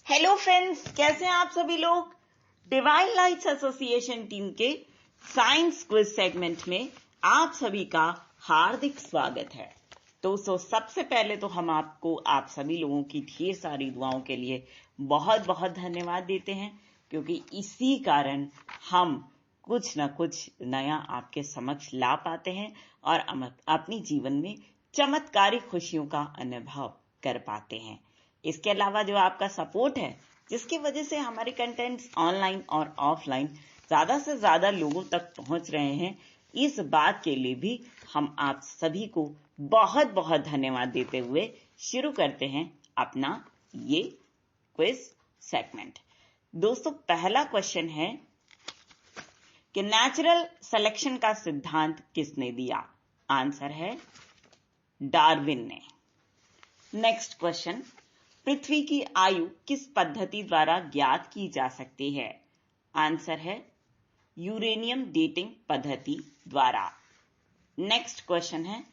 Hello friends, कैसे हैं आप सभी लोग। डिवाइन लाइट्स एसोसिएशन टीम के साइंस क्विज सेगमेंट में आप सभी का हार्दिक स्वागत है। दोस्तों, सबसे पहले तो हम आपको आप सभी लोगों की ढेर सारी दुआओं के लिए बहुत बहुत धन्यवाद देते हैं, क्योंकि इसी कारण हम कुछ न कुछ नया आपके समक्ष ला पाते हैं और अपनी जीवन में चमत्कारिक खुशियों का अनुभव कर पाते हैं। इसके अलावा जो आपका सपोर्ट है, जिसकी वजह से हमारे कंटेंट्स ऑनलाइन और ऑफलाइन ज्यादा से ज्यादा लोगों तक पहुंच रहे हैं, इस बात के लिए भी हम आप सभी को बहुत बहुत धन्यवाद देते हुए शुरू करते हैं अपना ये क्विज सेगमेंट। दोस्तों, पहला क्वेश्चन है कि नेचुरल सिलेक्शन का सिद्धांत किसने दिया। आंसर है डार्विन ने। नेक्स्ट क्वेश्चन, पृथ्वी की आयु किस पद्धति द्वारा ज्ञात की जा सकती है। आंसर है यूरेनियम डेटिंग पद्धति द्वारा। नेक्स्ट क्वेश्चन है,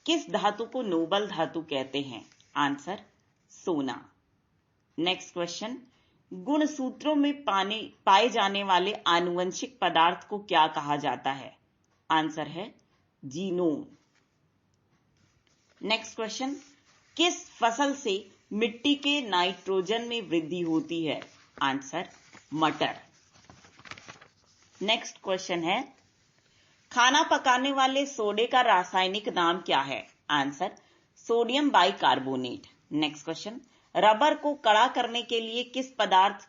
किस धातु को नोबल धातु कहते हैं। आंसर सोना। नेक्स्ट क्वेश्चन, गुणसूत्रों में पाए जाने वाले आनुवंशिक पदार्थ को क्या कहा जाता है। आंसर है जीनोम। नेक्स्ट क्वेश्चन, किस फसल से मिट्टी के नाइट्रोजन में वृद्धि होती है। आंसर मटर। नेक्स्ट क्वेश्चन है, खाना पकाने वाले सोडे का रासायनिक नाम क्या है। Answer sodium bicarbonate. Next question, rubber को कड़ा करने के लिए किस पदार्थ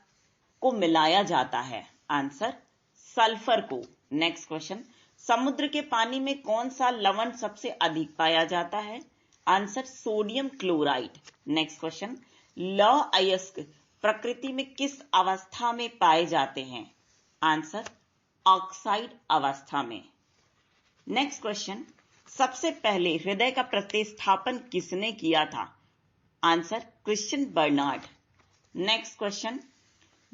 को मिलाया जाता है। आंसर सल्फर को। नेक्स्ट क्वेश्चन, समुद्र के पानी में कौन सा लवण सबसे अधिक पाया जाता है। Answer sodium chloride. Next question, लौह अयस्क प्रकृति में किस अवस्था में पाए जाते हैं। आंसर ऑक्साइड अवस्था में। नेक्स्ट क्वेश्चन, सबसे पहले हृदय का प्रतिस्थापन किसने किया था। Answer Christian Bernard. Next question,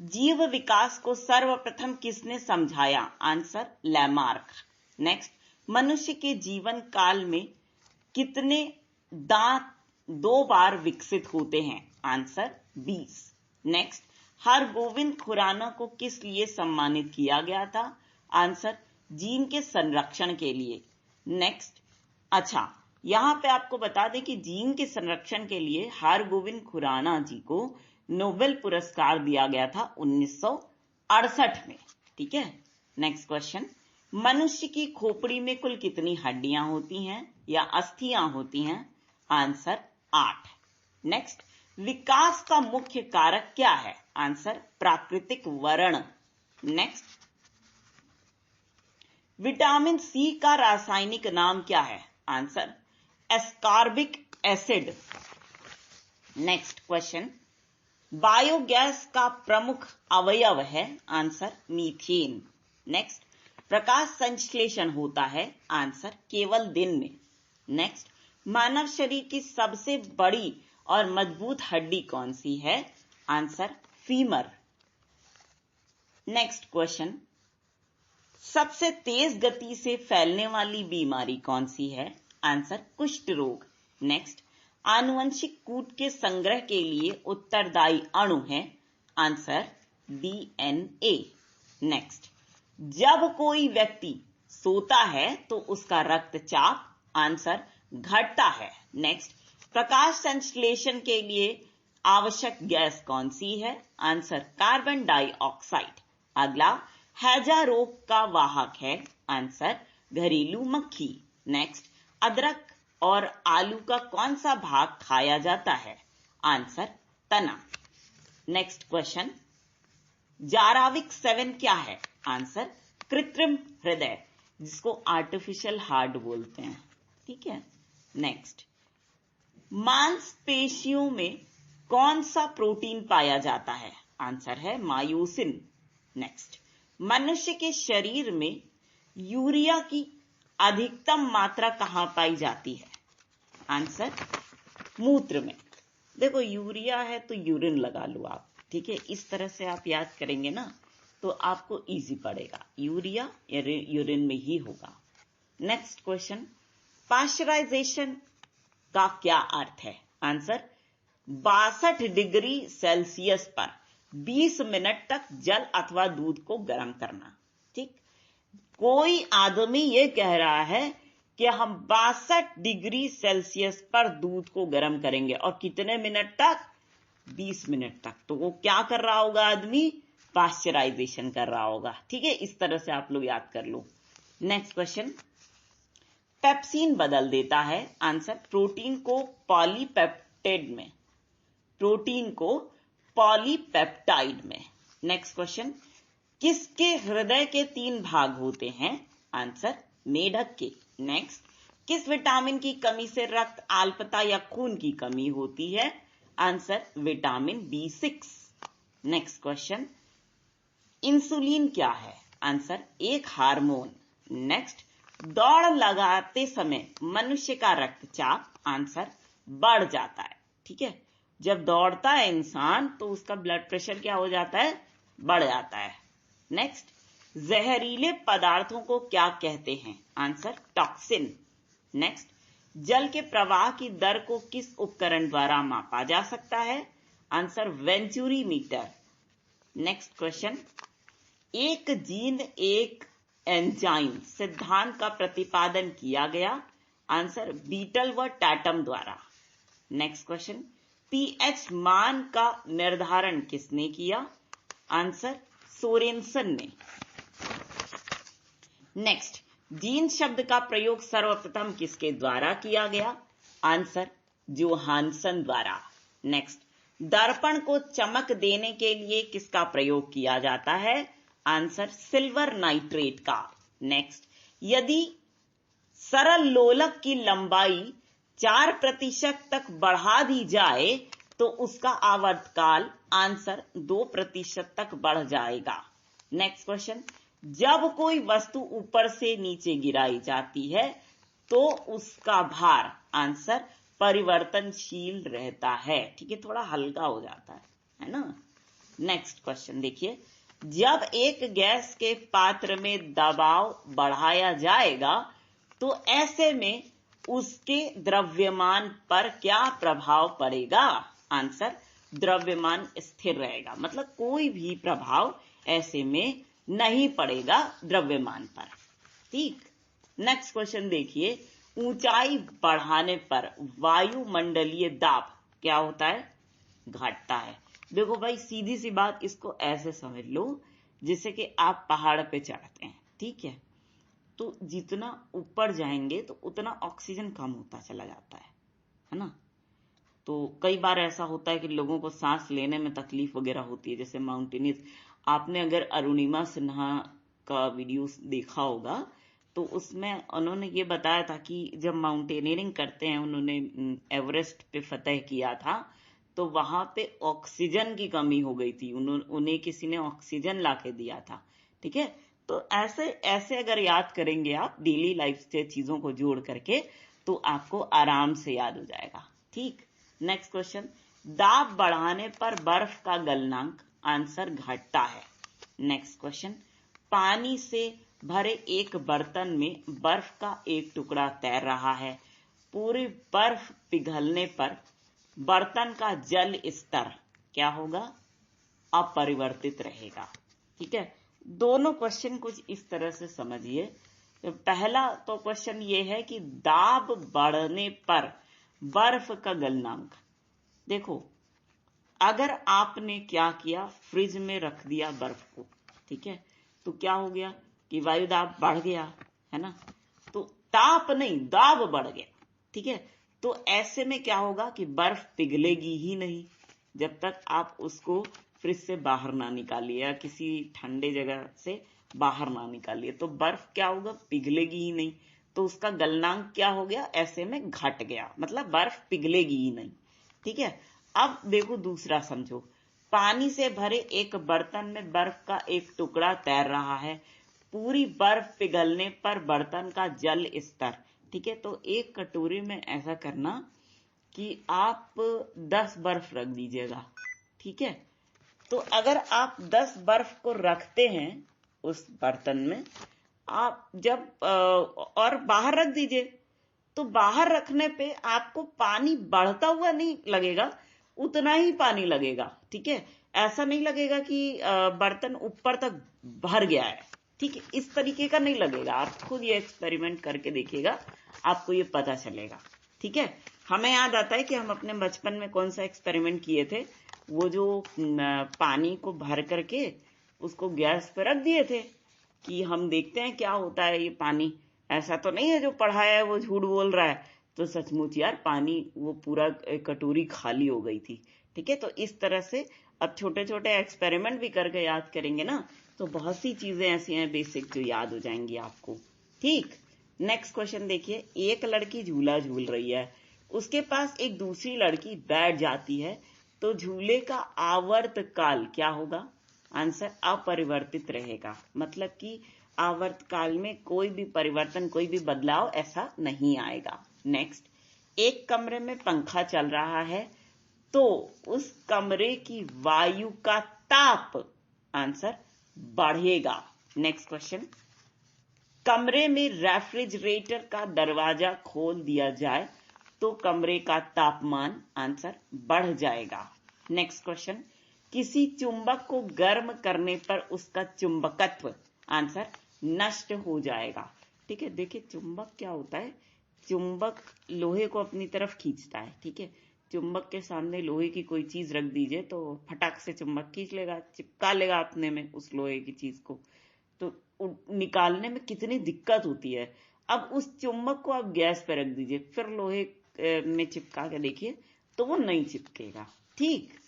जीव विकास को सर्वप्रथम किसने समझाया। Answer Lamarck. नेक्स्ट, मनुष्य के जीवन काल में कितने दांत 2 बार विकसित होते हैं। आंसर 20। नेक्स्ट, हरगोविंद खुराना को किस लिए सम्मानित किया गया था। आंसर जीन के संरक्षण के लिए। नेक्स्ट, अच्छा यहां पे आपको बता दें कि जीन के संरक्षण के लिए हरगोविंद खुराना जी को नोबेल पुरस्कार दिया गया था 1968 में। ठीक है। नेक्स्ट क्वेश्चन, मनुष्य की खोपड़ी में कुल कितनी हड्डियां होती हैं या अस्थियां होती हैं। आंसर 8। नेक्स्ट, विकास का मुख्य कारक क्या है। आंसर प्राकृतिक वर्ण। नेक्स्ट, विटामिन सी का रासायनिक नाम क्या है। Answer ascorbic acid. Next question, biogas का प्रमुख अवयव है। Answer methane. नेक्स्ट, प्रकाश संश्लेषण होता है। आंसर केवल दिन में। नेक्स्ट, मानव शरीर की सबसे बड़ी और मजबूत हड्डी कौन सी है। Answer femur. नेक्स्ट क्वेश्चन, सबसे तेज गति से फैलने वाली बीमारी कौन सी है। आंसर कुष्ठ रोग। नेक्स्ट, आनुवंशिक कूट के संग्रह के लिए उत्तरदायी अणु है। Answer DNA. नेक्स्ट, जब कोई व्यक्ति सोता है तो उसका रक्तचाप। आंसर घटता है। नेक्स्ट, प्रकाश संश्लेषण के लिए आवश्यक गैस कौन सी है। Answer carbon dioxide. अगला, हैजा रोग का वाहक है। आंसर घरेलू मक्खी। नेक्स्ट, अदरक और आलू का कौन सा भाग खाया जाता है। आंसर तना। नेक्स्ट क्वेश्चन, जाराविक 7 क्या है। आंसर कृत्रिम हृदय, जिसको आर्टिफिशियल हार्ट बोलते हैं। ठीक है। नेक्स्ट, मांसपेशियों में कौन सा प्रोटीन पाया जाता है। आंसर है मायोसिन। नेक्स्ट, मनुष्य के शरीर में यूरिया की अधिकतम मात्रा कहां पाई जाती है। आंसर मूत्र में। देखो, यूरिया है तो यूरिन लगा लो आप। ठीक है, इस तरह से आप याद करेंगे ना तो आपको इजी पड़ेगा। यूरिया यूरिन में ही होगा। नेक्स्ट क्वेश्चन, पाश्चराइजेशन का क्या अर्थ है। आंसर 62 डिग्री सेल्सियस पर 20 मिनट तक जल अथवा दूध को गर्म करना। ठीक, कोई आदमी ये कह रहा है कि हम 62 डिग्री सेल्सियस पर दूध को गर्म करेंगे और कितने मिनट तक? 20 मिनट तक। तो वो क्या कर रहा होगा आदमी? पाश्चराइजेशन कर रहा होगा। ठीक है, इस तरह से आप लोग याद कर लो। नेक्स्ट क्वेश्चन, पेप्सिन बदल देता है। आंसर, प्रोटीन को पॉलीपेप्टाइड में, प्रोटीन को पॉलीपेप्टाइड में। नेक्स्ट क्वेश्चन, किसके हृदय के 3 भाग होते हैं? आंसर, मेढक के। नेक्स्ट, किस विटामिन की कमी से रक्त अल्पता या खून की कमी होती है? Answer, vitamin B6। Next question, insulin क्या है? आंसर, एक हार्मोन। नेक्स्ट, दौड़ लगाते समय मनुष्य का रक्तचाप, आंसर, बढ़ जाता है। ठीक है, जब दौड़ता है इंसान तो उसका ब्लड प्रेशर क्या हो जाता है? बढ़ जाता है। नेक्स्ट, जहरीले पदार्थों को क्या कहते हैं? Answer, toxin. नेक्स्ट, जल के प्रवाह की दर को किस उपकरण द्वारा मापा जा सकता है? Answer, venturimeter. नेक्स्ट क्वेश्चन, एक जीन एक एंजाइम सिद्धांत का प्रतिपादन किया गया। आंसर, बीटल व टैटम द्वारा। नेक्स्ट क्वेश्चन, पीएच मान का निर्धारण किसने किया? आंसर, सोरेनसन ने। नेक्स्ट, जीन शब्द का प्रयोग सर्वप्रथम किसके द्वारा किया गया? आंसर, जोहानसन द्वारा। नेक्स्ट, दर्पण को चमक देने के लिए किसका प्रयोग किया जाता है? आंसर, सिल्वर नाइट्रेट का। नेक्स्ट, यदि सरल लोलक की लंबाई 4% तक बढ़ा दी जाए तो उसका आवर्तकाल? आंसर, 2% तक बढ़ जाएगा। नेक्स्ट क्वेश्चन, जब कोई वस्तु ऊपर से नीचे गिराई जाती है तो उसका भार? आंसर, परिवर्तनशील रहता है। ठीक है, थोड़ा हल्का हो जाता है ना। नेक्स्ट क्वेश्चन देखिए, जब एक गैस के पात्र में दबाव बढ़ाया जाएगा तो ऐसे में उसके द्रव्यमान पर क्या प्रभाव पड़ेगा? आंसर, द्रव्यमान स्थिर रहेगा, मतलब कोई भी प्रभाव ऐसे में नहीं पड़ेगा द्रव्यमान पर। ठीक, नेक्स्ट क्वेश्चन देखिए, ऊंचाई बढ़ाने पर वायुमंडलीय दाब क्या होता है? घटता है। देखो भाई, सीधी सी बात, इसको ऐसे समझ लो जैसे कि आप पहाड़ पे चढ़ते हैं। ठीक है, तो जितना ऊपर जाएंगे तो उतना ऑक्सीजन कम होता चला जाता है ना। तो कई बार ऐसा होता है कि लोगों को सांस लेने में तकलीफ वगैरह होती है, जैसे माउंटेनियर्स। आपने अगर अरुणिमा सिन्हा का वीडियो देखा होगा तो उसमें उन्होंने ये बताया था कि जब माउंटेनियरिंग करते हैं, उन्होंने एवरेस्ट पे फतह किया था तो वहां पे ऑक्सीजन की कमी हो गई थी, उन्हें किसी ने ऑक्सीजन लाके दिया था। ठीक है, तो ऐसे ऐसे अगर याद करेंगे आप डेली लाइफ से चीजों को जोड़ करके तो आपको आराम से याद हो जाएगा। ठीक, नेक्स्ट क्वेश्चन, दाब बढ़ाने पर बर्फ का गलनांक? आंसर, घटता है। नेक्स्ट क्वेश्चन, पानी से भरे एक बर्तन में बर्फ का एक टुकड़ा तैर रहा है, पूरी बर्फ पिघलने पर बर्तन का जल स्तर क्या होगा? अपरिवर्तित रहेगा। ठीक है, दोनों क्वेश्चन कुछ इस तरह से समझिए। पहला तो क्वेश्चन ये है कि दाब बढ़ने पर बर्फ का गलनांक। देखो, अगर आपने क्या किया, फ्रिज में रख दिया बर्फ को, ठीक है, तो क्या हो गया कि वायु दाब बढ़ गया, है ना। तो ताप नहीं, दाब बढ़ गया। ठीक है, तो ऐसे में क्या होगा कि बर्फ पिघलेगी ही नहीं जब तक आप उसको फ्रिज से बाहर ना निकालिए या किसी ठंडे जगह से बाहर ना निकालिए, तो बर्फ क्या होगा? पिघलेगी ही नहीं। तो उसका गलनांक क्या हो गया? ऐसे में घट गया, मतलब बर्फ पिघलेगी ही नहीं। ठीक है, अब देखो दूसरा समझो, पानी से भरे एक बर्तन में बर्फ का एक टुकड़ा तैर रहा है, पूरी बर्फ पिघलने पर बर्तन का जल स्तर। ठीक है, तो एक कटोरी में ऐसा करना कि आप 10 बर्फ रख दीजिएगा। ठीक है, तो अगर आप 10 बर्फ को रखते हैं उस बर्तन में, आप जब और बाहर रख दीजिए, तो बाहर रखने पे आपको पानी बढ़ता हुआ नहीं लगेगा, उतना ही पानी लगेगा। ठीक है, ऐसा नहीं लगेगा कि बर्तन ऊपर तक भर गया है, ठीक है, इस तरीके का नहीं लगेगा। आप खुद ये एक्सपेरिमेंट करके देखिएगा, आपको ये पता चलेगा, ठीक है। हमें याद आता है कि हम अपने बचपन में कौन सा एक्सपेरिमेंट किए थे, वो जो पानी को भर करके उसको गैस पर रख दिए थे कि हम देखते हैं क्या होता है ये पानी। ऐसा तो नहीं है जो पढ़ाया है वो झूठ बोल रहा है। तो सचमुच यार पानी वो पूरा कटोरी खाली हो गई थी, ठीक है। तो इस तरह से अब छोटे छोटे एक्सपेरिमेंट भी करके याद करेंगे ना, तो बहुत सी चीजें ऐसी हैं बेसिक जो याद हो जाएंगी आपको, ठीक। नेक्स्ट क्वेश्चन देखिए, एक लड़की झूला झूल रही है, उसके पास एक दूसरी लड़की बैठ जाती है, तो झूले का आवर्त काल क्या होगा? आंसर अपरिवर्तित रहेगा, मतलब कि आवर्त काल में कोई भी परिवर्तन, कोई भी बदलाव ऐसा नहीं आएगा। नेक्स्ट, एक कमरे में पंखा चल रहा है तो उस कमरे की वायु का ताप, आंसर, बढ़ेगा। नेक्स्ट क्वेश्चन, कमरे में रेफ्रिजरेटर का दरवाजा खोल दिया जाए तो कमरे का तापमान, आंसर, बढ़ जाएगा। नेक्स्ट क्वेश्चन, किसी चुंबक को गर्म करने पर उसका चुंबकत्व, आंसर, नष्ट हो जाएगा, ठीक है। देखिए चुंबक क्या होता है, चुंबक लोहे को अपनी तरफ खींचता है, ठीक है। चुंबक के सामने लोहे की कोई चीज रख दीजिए तो फटाक से चुंबक खींच लेगा, चिपका लेगा अपने में उस लोहे की चीज को, तो निकालने में कितनी दिक्कत होती है। अब उस चुंबक को आप गैस पे रख दीजिए, फिर लोहे में चिपका के देखिए तो वो नहीं चिपकेगा, ठीक।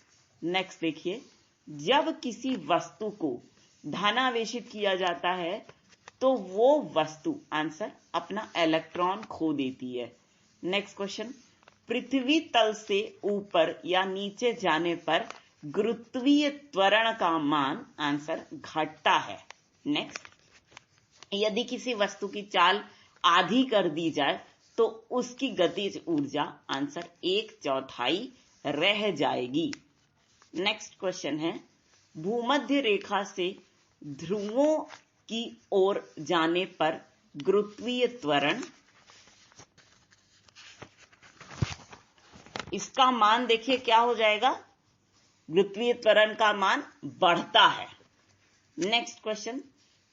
नेक्स्ट देखिए, जब किसी वस्तु को धनावेशित किया जाता है तो वो वस्तु, आंसर, अपना इलेक्ट्रॉन खो देती है। नेक्स्ट क्वेश्चन, पृथ्वी तल से ऊपर या नीचे जाने पर गुरुत्वीय त्वरण का मान, आंसर, घटता है। नेक्स्ट, यदि किसी वस्तु की चाल आधी कर दी जाए तो उसकी गतिज ऊर्जा, आंसर, 1/4 रह जाएगी। नेक्स्ट क्वेश्चन है, भूमध्य रेखा से ध्रुवों की ओर जाने पर गुरुत्वीय त्वरण, इसका मान देखिए क्या हो जाएगा, गुरुत्वीय त्वरण का मान बढ़ता है। नेक्स्ट क्वेश्चन,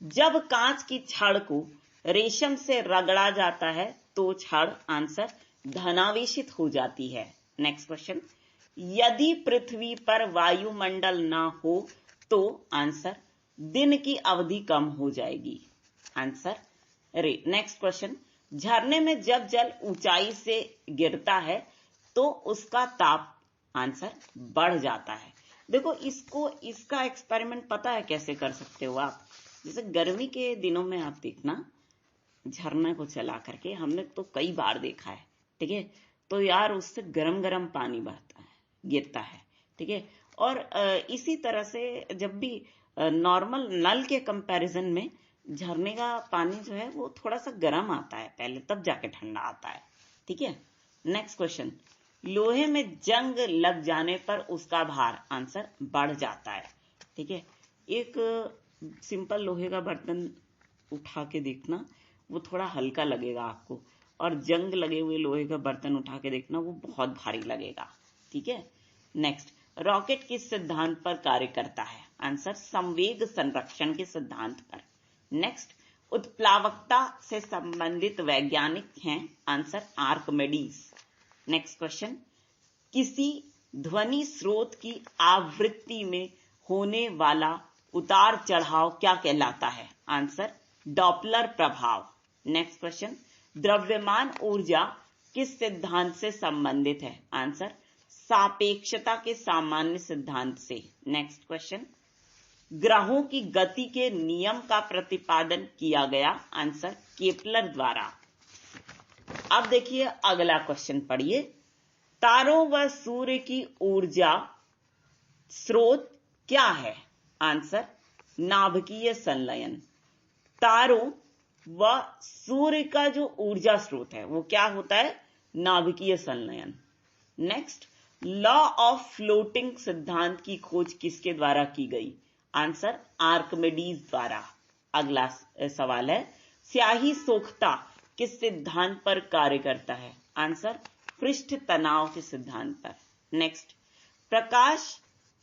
जब कांच की छड़ को रेशम से रगड़ा जाता है तो छड़, आंसर, धनावेशित हो जाती है। नेक्स्ट क्वेश्चन, यदि पृथ्वी पर वायुमंडल ना हो तो, आंसर, दिन की अवधि कम हो जाएगी, आंसर, रे। नेक्स्ट क्वेश्चन, झरने में जब जल ऊंचाई से गिरता है तो उसका ताप, आंसर, बढ़ जाता है। देखो इसका एक्सपेरिमेंट पता है कैसे कर सकते हो आप, जैसे गर्मी के दिनों में आप देखना झरने को चला करके, हमने तो कई बार देखा है, ठीक है। तो यार उससे गरम गरम पानी बहता है, गिरता है, ठीक है। और इसी तरह से जब भी नॉर्मल नल के कंपैरिजन में झरने का पानी जो है वो थोड़ा सा गर्म आता है पहले, तब जाके ठंडा आता है, ठीक है। नेक्स्ट क्वेश्चन, लोहे में जंग लग जाने पर उसका भार, आंसर, बढ़ जाता है, ठीक है। एक सिंपल लोहे का बर्तन उठा के देखना, वो थोड़ा हल्का लगेगा आपको, और जंग लगे हुए लोहे का बर्तन उठा के देखना वो बहुत भारी लगेगा, ठीक है। नेक्स्ट, रॉकेट किस सिद्धांत पर कार्य करता है? आंसर, संवेग संरक्षण के सिद्धांत पर। नेक्स्ट, उत्प्लावकता से संबंधित वैज्ञानिक हैं, आंसर, आर्किमिडीज। नेक्स्ट क्वेश्चन, किसी ध्वनि स्रोत की आवृत्ति में होने वाला उतार चढ़ाव क्या कहलाता है? आंसर, डॉपलर प्रभाव। नेक्स्ट क्वेश्चन, द्रव्यमान ऊर्जा किस सिद्धांत से संबंधित है? आंसर, सापेक्षता के सामान्य सिद्धांत से। नेक्स्ट क्वेश्चन, ग्रहों की गति के नियम का प्रतिपादन किया गया? आंसर, केपलर द्वारा। अब देखिए अगला क्वेश्चन पढ़िए, तारों व सूर्य की ऊर्जा स्रोत क्या है? आंसर, नाभिकीय संलयन। तारों व सूर्य का जो ऊर्जा स्रोत है वो क्या होता है? नाभिकीय संलयन। नेक्स्ट, लॉ ऑफ फ्लोटिंग सिद्धांत की खोज किसके द्वारा की गई? आंसर, आर्किमिडीज द्वारा। अगला सवाल है, स्याही सोखता किस सिद्धांत पर कार्य करता है? आंसर, पृष्ठ तनाव के सिद्धांत पर। नेक्स्ट, प्रकाश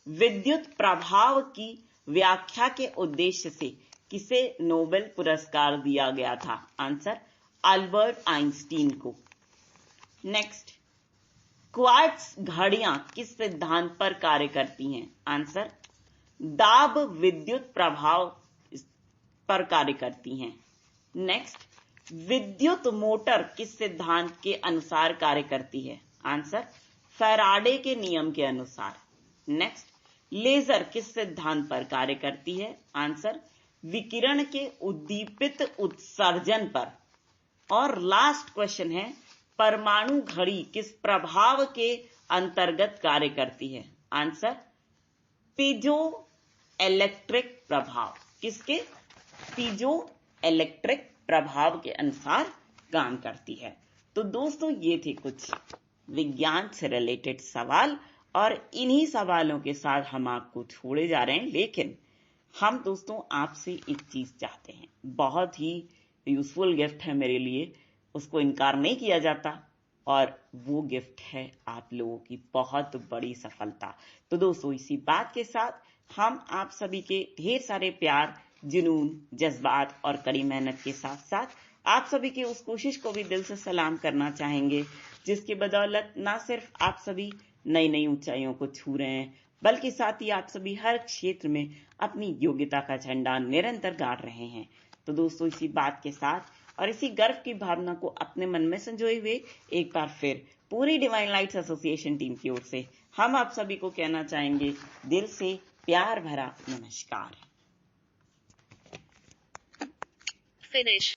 विद्युत प्रभाव की व्याख्या के उद्देश्य से किसे नोबेल पुरस्कार दिया गया था? आंसर, अल्बर्ट आइंस्टीन को। नेक्स्ट, क्वार्ट्ज घड़ियां किस सिद्धांत पर कार्य करती हैं? आंसर, दाब विद्युत प्रभाव पर कार्य करती हैं। नेक्स्ट, विद्युत मोटर किस सिद्धांत के अनुसार कार्य करती है? आंसर, फैराडे के नियम के अनुसार। नेक्स्ट, लेजर किस सिद्धांत पर कार्य करती है? आंसर, विकिरण के उद्दीपित उत्सर्जन पर। और लास्ट क्वेश्चन है, परमाणु घड़ी किस प्रभाव के अंतर्गत कार्य करती है? आंसर, पीजो इलेक्ट्रिक प्रभाव। किसके? पीजो इलेक्ट्रिक प्रभाव के अनुसार काम करती है। तो दोस्तों, ये थे कुछ विज्ञान से रिलेटेड सवाल, और इन्हीं सवालों के साथ हम आपको छोड़े जा रहे हैं। लेकिन हम दोस्तों आपसे एक चीज चाहते हैं, बहुत ही यूजफुल गिफ्ट है मेरे लिए, उसको इनकार नहीं किया जाता, और वो गिफ्ट है आप लोगों की बहुत बड़ी सफलता। तो दोस्तों, इसी बात के साथ हम आप सभी के ढेर सारे प्यार, जुनून, जज्बात और कड़ी मेहनत के साथ साथ आप सभी की उस कोशिश को भी दिल से सलाम करना चाहेंगे, जिसकी बदौलत ना सिर्फ आप सभी नई नई ऊंचाइयों को छू रहे हैं, बल्कि साथ ही आप सभी हर क्षेत्र में अपनी योग्यता का झंडा निरंतर गाड़ रहे हैं। तो दोस्तों, इसी बात के साथ और इसी गर्व की भावना को अपने मन में संजोए हुए एक बार फिर पूरी डिवाइन लाइट्स एसोसिएशन टीम की ओर से हम आप सभी को कहना चाहेंगे दिल से प्यार भरा नमस्कार। फिनिश।